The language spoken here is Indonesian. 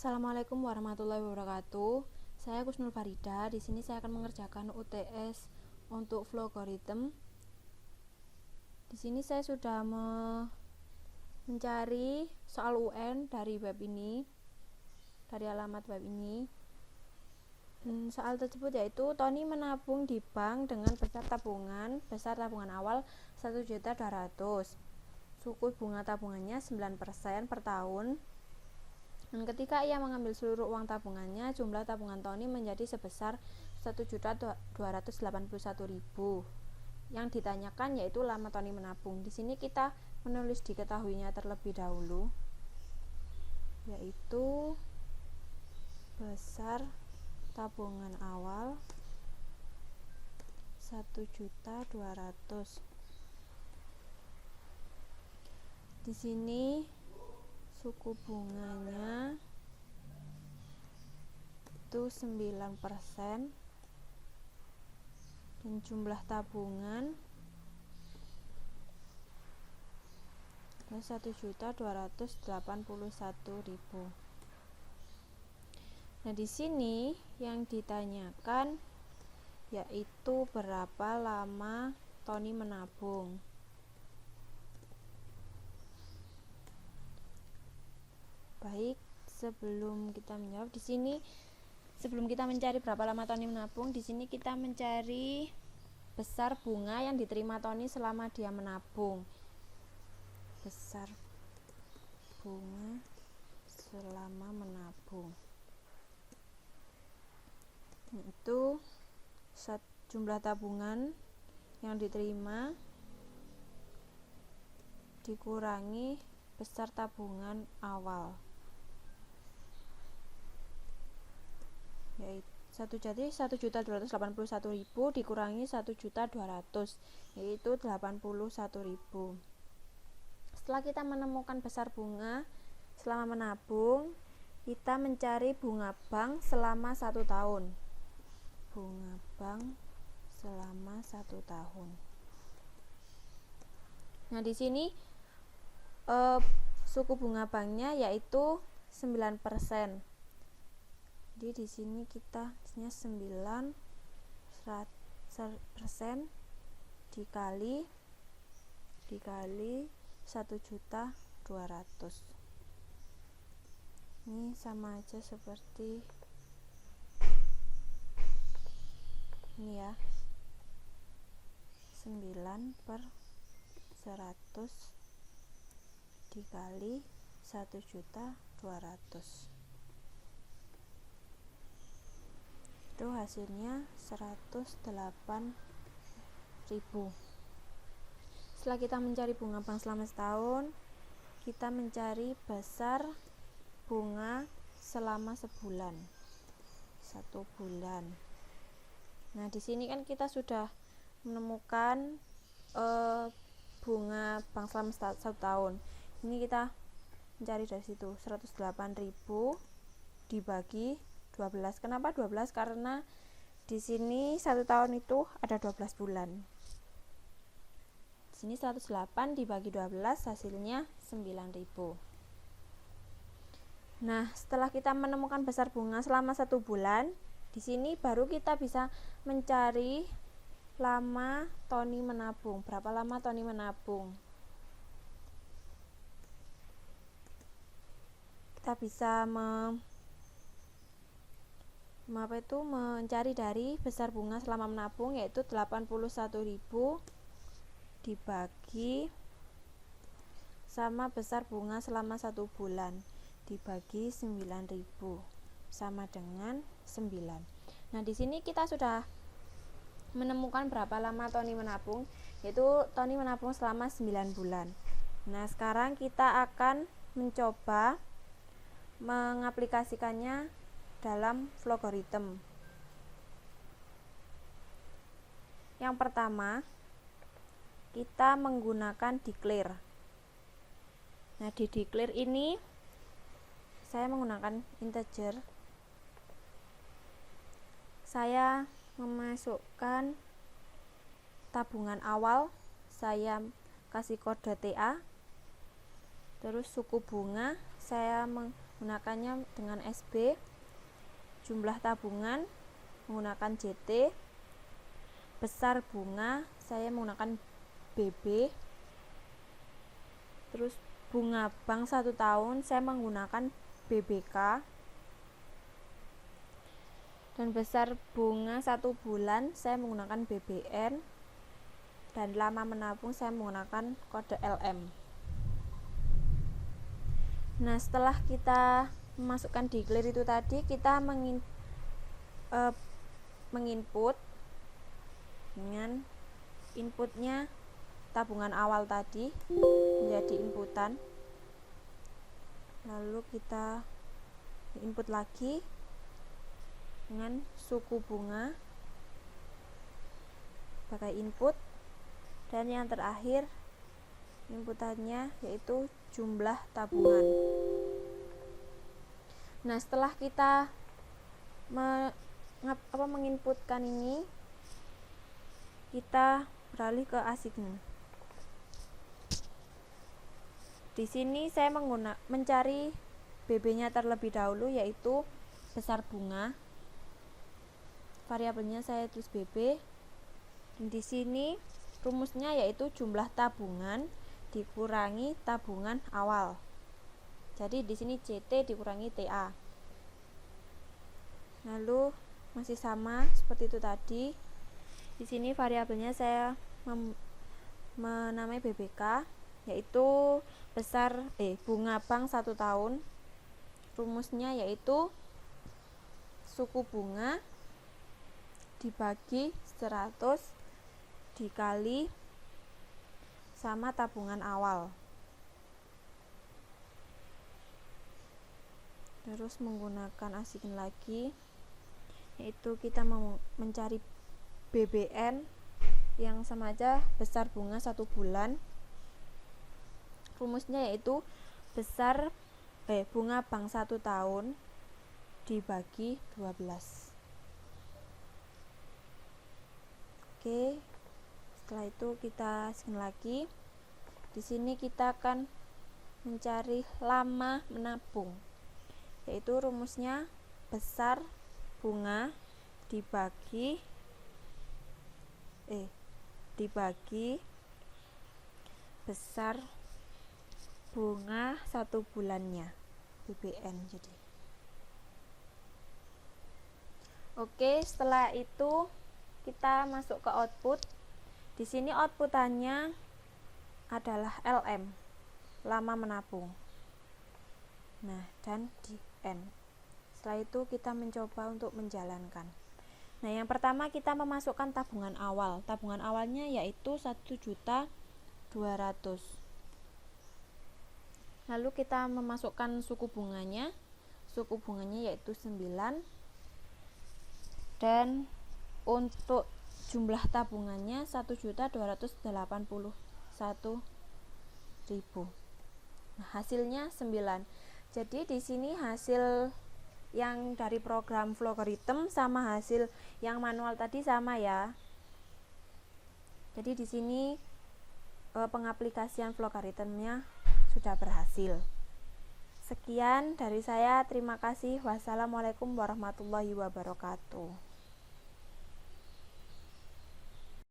Assalamualaikum warahmatullahi wabarakatuh. Saya Kusnul Farida. Di sini saya akan mengerjakan UTS untuk Vlogorithm. Di sini saya sudah mencari soal UN dari web ini, dari alamat web ini. Soal tersebut yaitu Tony menabung di bank dengan besar tabungan awal 1.200.000. Suku bunga tabungannya 9% per tahun. Dan ketika ia mengambil seluruh uang tabungannya, jumlah tabungan Tony menjadi sebesar 1.281.000. Yang ditanyakan yaitu lama Tony menabung. Di sini kita menulis diketahuinya terlebih dahulu, yaitu besar tabungan awal 1.200.000. Di sini suku bunganya itu 9% dan jumlah tabungan 1.281.000. Nah, di sini yang ditanyakan yaitu berapa lama Tony menabung. Baik, sebelum kita menjawab di sini, sebelum kita mencari berapa lama Tony menabung, di sini kita mencari besar bunga yang diterima Tony selama dia menabung. Besar bunga selama menabung. Itu jumlah tabungan yang diterima dikurangi besar tabungan awal, yaitu 1.281.000 dikurangi 1.200.000, yaitu 81.000. Setelah kita menemukan besar bunga selama menabung, kita mencari bunga bank selama 1 tahun. Bunga bank selama 1 tahun. Nah, di sini suku bunga banknya yaitu 9%. Jadi di sini kita 9% dikali 1.200.000. Ini sama aja seperti ini ya, 9/100 dikali 1.200.000. Itu hasilnya 108.000. Setelah kita mencari bunga bank selama setahun, kita mencari besar bunga selama sebulan. 1 bulan. Nah, di sini kan kita sudah menemukan bunga bank selama 1 tahun. Ini kita mencari dari situ 108.000 dibagi 12. Kenapa 12? Karena di sini 1 tahun itu ada 12 bulan. Di sini 108 dibagi 12 hasilnya 9.000. Nah, setelah kita menemukan besar bunga selama 1 bulan, di sini baru kita bisa mencari lama Tony menabung. Berapa lama Tony menabung? Kita bisa mencari dari besar bunga selama menabung, yaitu 81.000 dibagi sama besar bunga selama 1 bulan dibagi 9.000 sama dengan 9. Nah, di sini kita sudah menemukan berapa lama Tony menabung, yaitu Tony menabung selama 9 bulan. Nah, sekarang kita akan mencoba mengaplikasikannya dalam Vlogorithm. Yang pertama, kita menggunakan declare. Nah, di declare ini saya menggunakan integer. Saya memasukkan tabungan awal, saya kasih kode TA. Terus suku bunga saya Gunakannya dengan SB. Jumlah tabungan menggunakan JT. Besar bunga saya menggunakan BB. Terus bunga bank 1 tahun saya menggunakan BBK. Dan besar bunga 1 bulan saya menggunakan BBN. Dan lama menabung saya menggunakan kode LM. Nah, setelah kita memasukkan declare itu tadi, kita menginput dengan inputnya tabungan awal tadi menjadi inputan. Lalu kita input lagi dengan suku bunga pakai input, dan yang terakhir inputannya yaitu jumlah tabungan. Nah, setelah kita menginputkan ini, kita beralih ke assign. Di sini saya mencari BB-nya terlebih dahulu, yaitu besar bunga. Variabelnya saya tulis BB. Dan di sini rumusnya yaitu jumlah tabungan dikurangi tabungan awal. Jadi di sini CT dikurangi TA. Lalu masih sama seperti itu tadi. Di sini variabelnya saya menamai BBK, yaitu bunga bank 1 tahun. Rumusnya yaitu suku bunga dibagi 100 dikali sama tabungan awal. Terus menggunakan assign lagi, yaitu kita mencari BBN yang sama aja besar bunga 1 bulan. Rumusnya yaitu bunga bank 1 tahun dibagi 12. Oke. Setelah itu kita assign lagi. Di sini kita akan mencari lama menabung, yaitu rumusnya besar bunga dibagi besar bunga 1 bulannya, BBN. Jadi oke, setelah itu kita masuk ke output. Di sini outputannya adalah LM, lama menabung. Nah, dan di N. Setelah itu kita mencoba untuk menjalankan. Nah, yang pertama kita memasukkan tabungan awal. Tabungan awalnya yaitu 1.200.000. Lalu kita memasukkan suku bunganya. Suku bunganya yaitu 9. Dan untuk jumlah tabungannya 1.281.000. Nah, hasilnya 9. Jadi di sini hasil yang dari program Flowgarithm sama hasil yang manual tadi sama ya. Jadi di sini pengaplikasian Flowgarithm-nya sudah berhasil. Sekian dari saya, terima kasih. Wassalamualaikum warahmatullahi wabarakatuh.